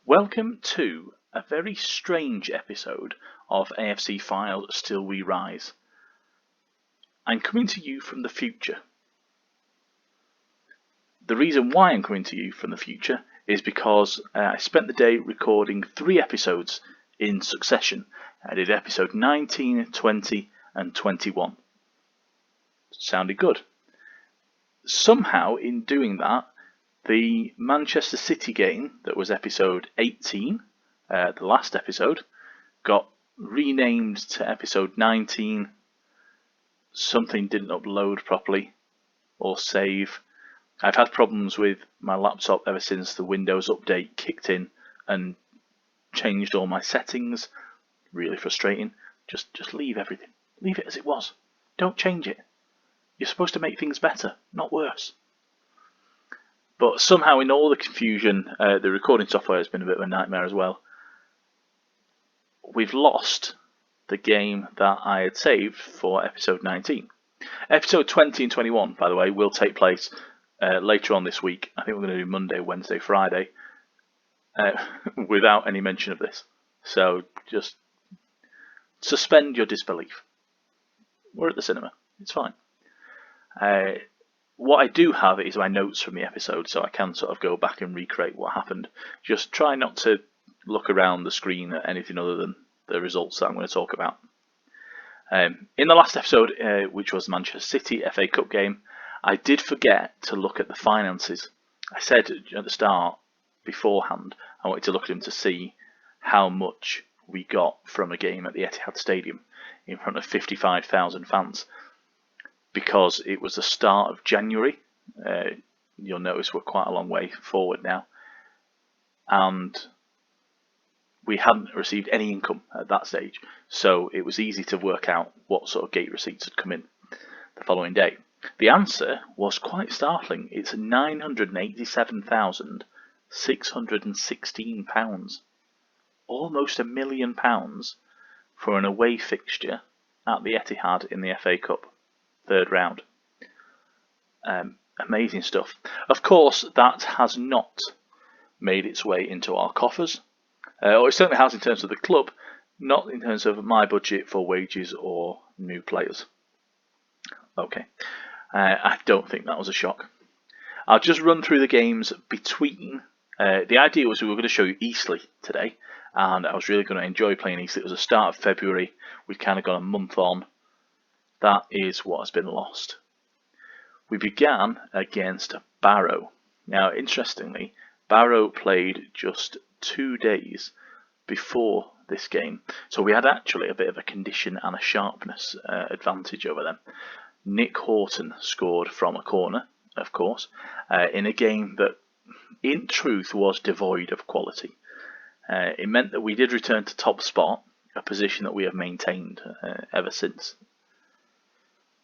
Welcome to a very strange episode of AFC FYLDE Still We Rise. I'm coming to you from the future. The reason why I'm coming to you from the future is because I spent the day recording 3 episodes in succession. I did episode 19, 20 and 21. Sounded good. Somehow in doing that, the Manchester City game that was episode 18, the last episode, got renamed to episode 19. Something didn't upload properly or save. I've had problems with my laptop ever since the Windows update kicked in and changed all my settings. Really frustrating. Just leave everything. Leave it as it was. Don't change it. You're supposed to make things better, not worse. But somehow in all the confusion, the recording software has been a bit of a nightmare as well. We've lost the game that I had saved for episode 19. Episode 20 and 21, by the way, will take place later on this week. I think we're going to do Monday, Wednesday, Friday, without any mention of this. So just suspend your disbelief. We're at the cinema. It's fine. What I do have is my notes from the episode, so I can sort of go back and recreate what happened. Just try not to look around the screen at anything other than the results that I'm going to talk about. In the last episode, which was the Manchester City FA Cup game, I did forget to look at the finances. I said at the start, beforehand, I wanted to look at them to see how much we got from a game at the Etihad Stadium in front of 55,000 fans. Because it was the start of January, you'll notice we're quite a long way forward now, and we hadn't received any income at that stage, so it was easy to work out what sort of gate receipts had come in the following day. The answer was quite startling. It's £987,616, almost £1 million for an away fixture at the Etihad in the FA Cup. Third round. Amazing stuff. Of course, that has not made its way into our coffers, or it certainly has in terms of the club, not in terms of my budget for wages or new players. Okay, I don't think that was a shock. I'll just run through the games between. The idea was we were going to show you Eastleigh today, and I was really going to enjoy playing Eastleigh. It was the start of February. We've kind of got a month on. That is what has been lost. We began against Barrow. Now, interestingly, Barrow played just 2 days before this game, so we had actually a bit of a condition and a sharpness advantage over them. Nick Horton scored from a corner, of course, in a game that, in truth, was devoid of quality. It meant that we did return to top spot, a position that we have maintained ever since.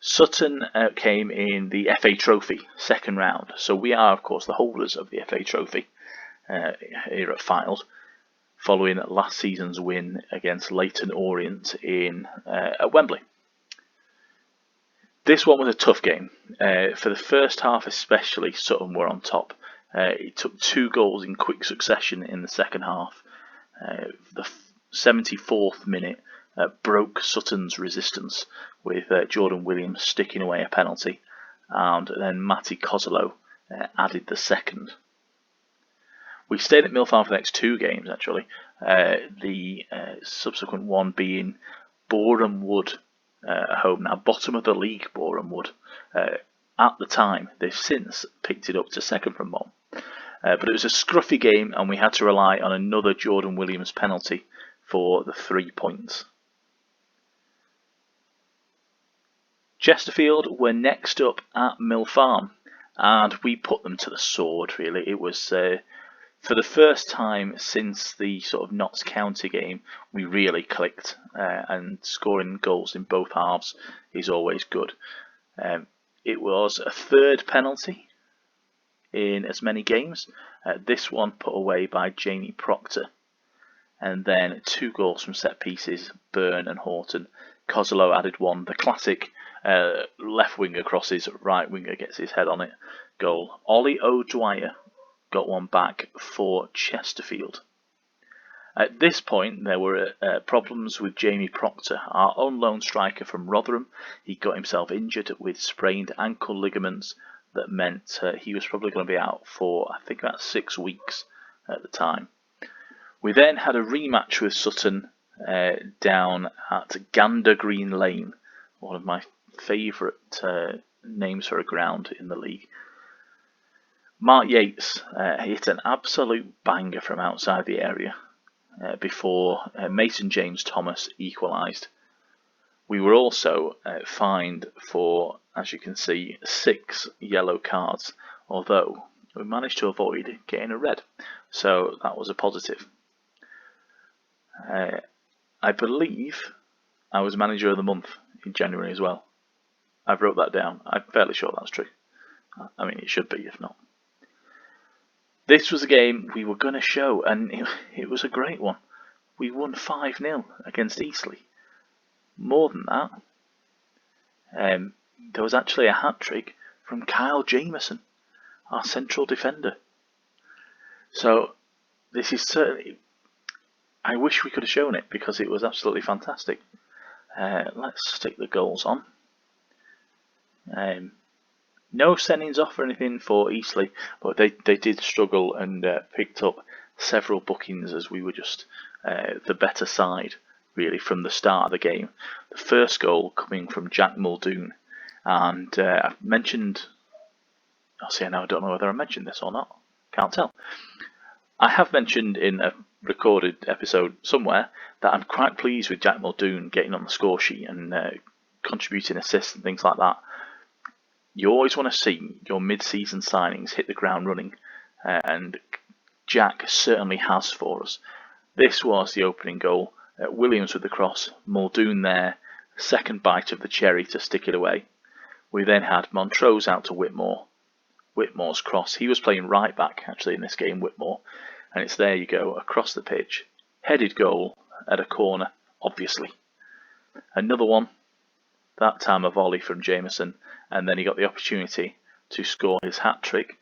Sutton came in the FA Trophy second round, so we are of course the holders of the FA Trophy here at FYLDE, following last season's win against Leyton Orient at Wembley. This one was a tough game. For the first half especially, Sutton were on top. It took 2 goals in quick succession in the second half. The 74th minute broke Sutton's resistance with Jordan Williams sticking away a penalty, and then Matty Kozolo added the second. We stayed at Mill Farm for the next 2 games actually, the subsequent one being Boreham Wood at home. Now, bottom of the league Boreham Wood. At the time, they've since picked it up to second from bottom. But it was a scruffy game and we had to rely on another Jordan Williams penalty for the 3 points. Chesterfield were next up at Mill Farm, and we put them to the sword, really. It was, for the first time since the sort of Notts County game, we really clicked, and scoring goals in both halves is always good. It was a 3rd penalty in as many games, this one put away by Jamie Proctor, and then 2 goals from set pieces, Byrne and Horton. Kozolo added 1, the classic left winger crosses, right winger gets his head on it goal. Ollie O'Dwyer got 1 back for Chesterfield. At this point, there were problems with Jamie Proctor, our own lone striker from Rotherham. He got himself injured with sprained ankle ligaments that meant he was probably going to be out for, I think, about 6 weeks at the time. We then had a rematch with Sutton down at Gander Green Lane, one of my favourite names for a ground in the league. Mark Yates hit an absolute banger from outside the area before Mason James Thomas equalised. We were also fined for, as you can see, 6 yellow cards, although we managed to avoid getting a red, so that was a positive. I believe I was manager of the month in January as well. I've wrote that down. I'm fairly sure that's true. I mean, it should be if not. This was a game we were going to show, and it was a great one. We won 5-0 against Eastleigh. More than that, there was actually a hat-trick from Kyle Jameson, our central defender. So this is certainly... I wish we could have shown it because it was absolutely fantastic. Let's stick the goals on. No sendings off or anything for Eastleigh, but they did struggle and picked up several bookings as we were just the better side, really, from the start of the game. The first goal coming from Jack Muldoon, and I've mentioned... I don't know whether I mentioned this or not. Can't tell. I have mentioned in a recorded episode somewhere that I'm quite pleased with Jack Muldoon getting on the score sheet and contributing assists and things like that. You always want to see your mid-season signings hit the ground running, and Jack certainly has for us. This was the opening goal. Williams with the cross, Muldoon there, second bite of the cherry to stick it away. We then had Montrose out to Whitmore. Whitmore's cross. He was playing right back actually in this game, Whitmore, and it's there you go across the pitch. Headed goal at a corner, obviously. Another one. That time a volley from Jameson, and then he got the opportunity to score his hat-trick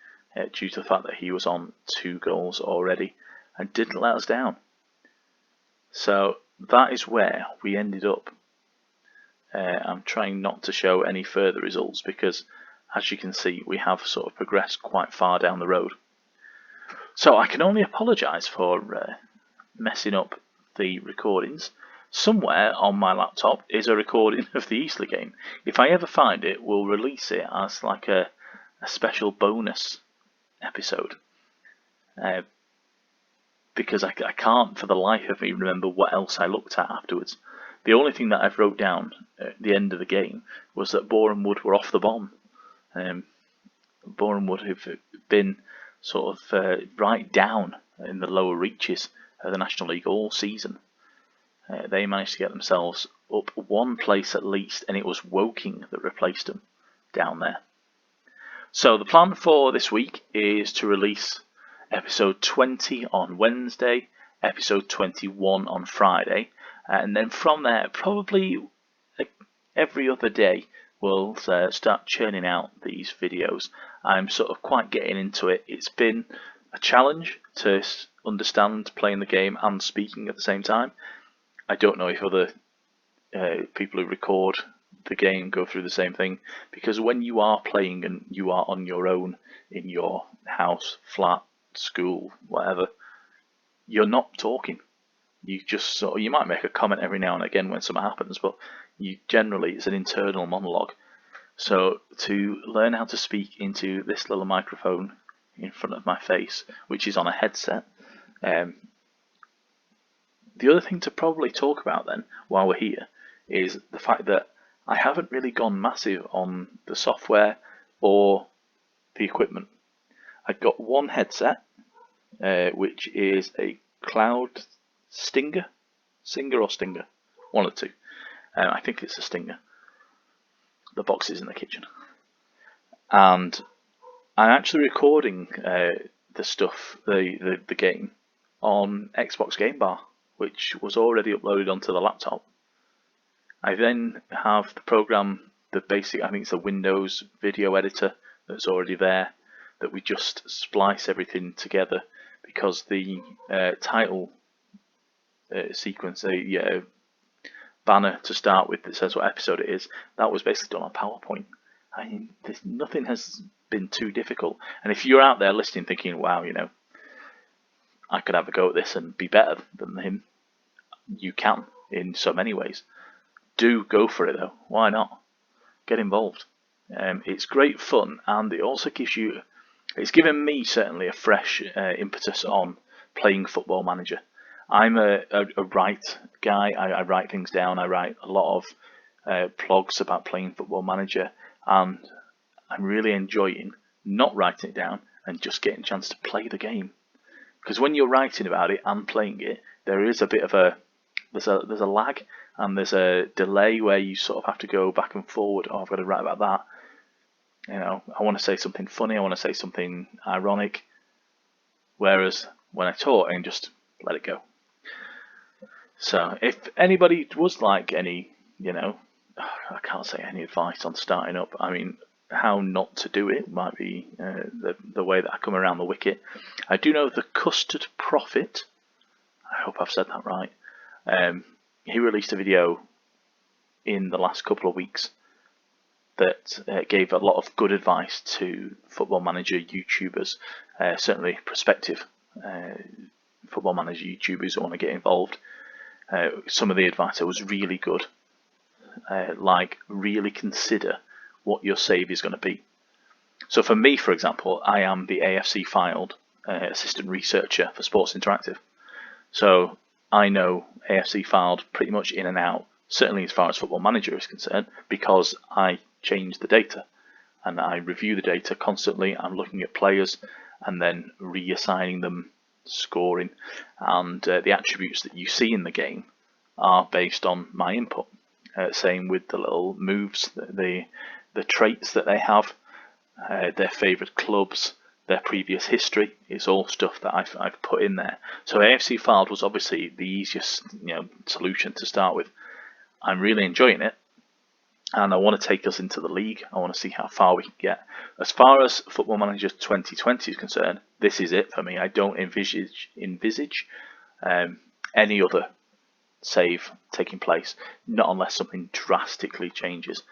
due to the fact that he was on 2 goals already and didn't let us down. So that is where we ended up. I'm trying not to show any further results because, as you can see, we have sort of progressed quite far down the road. So I can only apologise for messing up the recordings. Somewhere on my laptop is a recording of the Eastleigh game. If I ever find it, we'll release it as like a special bonus episode. Because I can't for the life of me remember what else I looked at afterwards. The only thing that I've wrote down at the end of the game was that Boreham Wood were off the bomb. Boreham Wood have been sort of right down in the lower reaches of the National League all season. They managed to get themselves up 1 place at least, and it was Woking that replaced them down there. So the plan for this week is to release episode 20 on Wednesday, episode 21 on Friday, and then from there, probably every other day, we'll start churning out these videos. I'm sort of quite getting into it. It's been a challenge to understand playing the game and speaking at the same time. I don't know if other people who record the game go through the same thing, because when you are playing and you are on your own in your house, flat, school, whatever, you're not talking. You just you might make a comment every now and again when something happens, but you generally it's an internal monologue. So to learn how to speak into this little microphone in front of my face, which is on a headset. The other thing to probably talk about then, while we're here, is the fact that I haven't really gone massive on the software or the equipment. I've got one headset, which is a Cloud Stinger or Stinger, one of the two. I think it's a Stinger. The box is in the kitchen. And I'm actually recording the stuff, the game, on Xbox Game Bar, which was already uploaded onto the laptop. I then have the program, the basic, I think it's the Windows video editor that's already there, that we just splice everything together, because the title sequence, a banner to start with that says what episode it is. That was basically done on PowerPoint. I mean, nothing has been too difficult. And if you're out there listening thinking, wow, I could have a go at this and be better than him, you can in so many ways. Do go for it though. Why not? Get involved. It's great fun, and it also it's given me certainly a fresh impetus on playing Football Manager. I'm a write guy. I write things down. I write a lot of blogs about playing Football Manager, and I'm really enjoying not writing it down and just getting a chance to play the game. Because when you're writing about it and playing it, there is a bit of there's a lag, and there's a delay where you sort of have to go back and forward. Oh, I've got to write about that. I want to say something funny. I want to say something ironic. Whereas when I talk, I can just let it go. So if anybody was like any, I can't say any advice on starting up. I mean, how not to do it might be the way that I come around the wicket. I do know the Custard Prophet. I hope I've said that right. He released a video in the last couple of weeks that gave a lot of good advice to Football Manager YouTubers, certainly prospective Football Manager YouTubers who want to get involved. Some of the advice was really good, like really consider what your save is going to be. So for me, for example, I am the AFC FYLDE assistant researcher for Sports Interactive. So I know AFC FYLDE pretty much in and out, certainly as far as Football Manager is concerned, because I change the data and I review the data constantly. I'm looking at players and then reassigning them scoring, and the attributes that you see in the game are based on my input. Same with the little moves, the traits that they have, their favourite clubs, their previous history. It's all stuff that I've put in there. So AFC FYLDE was obviously the easiest solution to start with. I'm really enjoying it, and I want to take us into the league. I want to see how far we can get. As far as Football Manager 2020 is concerned, this is it for me. I don't envisage any other save taking place, not unless something drastically changes,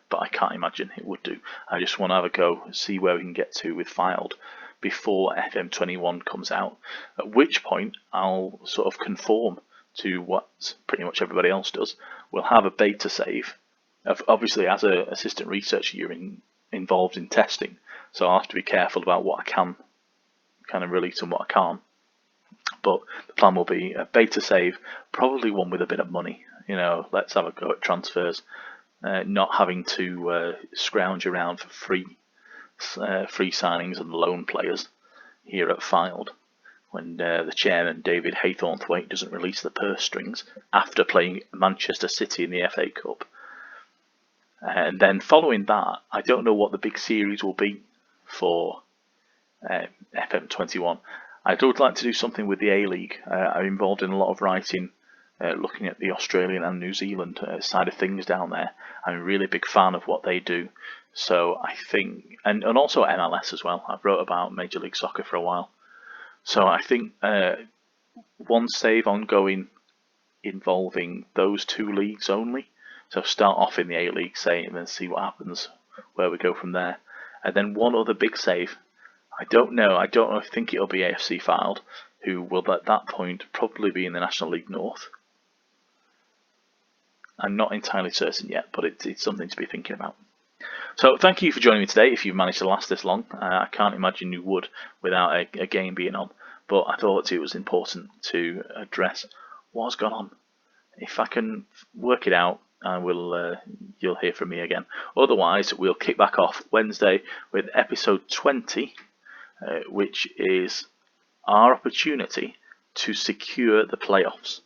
but I can't imagine it would do. I just want to have a go, see where we can get to with FYLDE before FM21 comes out, at which point I'll sort of conform to what pretty much everybody else does. We'll have a beta save. Obviously, as an assistant researcher, you're involved in testing, so I'll have to be careful about what I can kind of release and what I can't. But the plan will be a beta save, probably one with a bit of money. Let's have a go at transfers, not having to scrounge around for free signings and loan players here at FYLDE. When the chairman, David Haythornthwaite, doesn't release the purse strings after playing Manchester City in the FA Cup. And then following that, I don't know what the big series will be for FM21. I would like to do something with the A-League. I'm involved in a lot of writing, looking at the Australian and New Zealand side of things down there. I'm a really big fan of what they do. So I think, and also MLS as well. I've wrote about Major League Soccer for a while. So I think one save ongoing involving those two leagues only. So start off in the A-League, say, and then see what happens, where we go from there. And then one other big save. I don't know. I think it'll be AFC FYLDE, who will at that point probably be in the National League North. I'm not entirely certain yet, but it's something to be thinking about. So thank you for joining me today. If you've managed to last this long, I can't imagine you would without a game being on. But I thought it was important to address what's gone on. If I can work it out, you'll hear from me again. Otherwise, we'll kick back off Wednesday with episode 20, which is our opportunity to secure the playoffs.